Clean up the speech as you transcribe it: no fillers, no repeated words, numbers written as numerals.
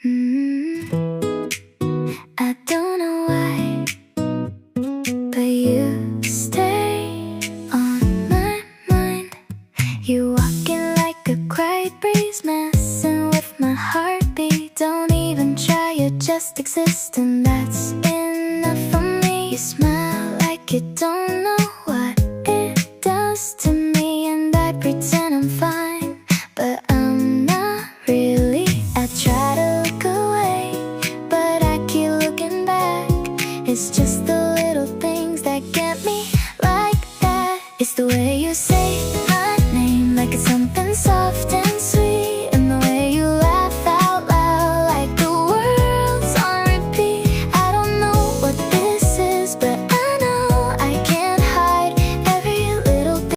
I don't know why, but you stay on my mind. You walking like a quiet breeze, messing with my heartbeat. Don't even try, you just exist, and that's enough for me. You smile like you don't know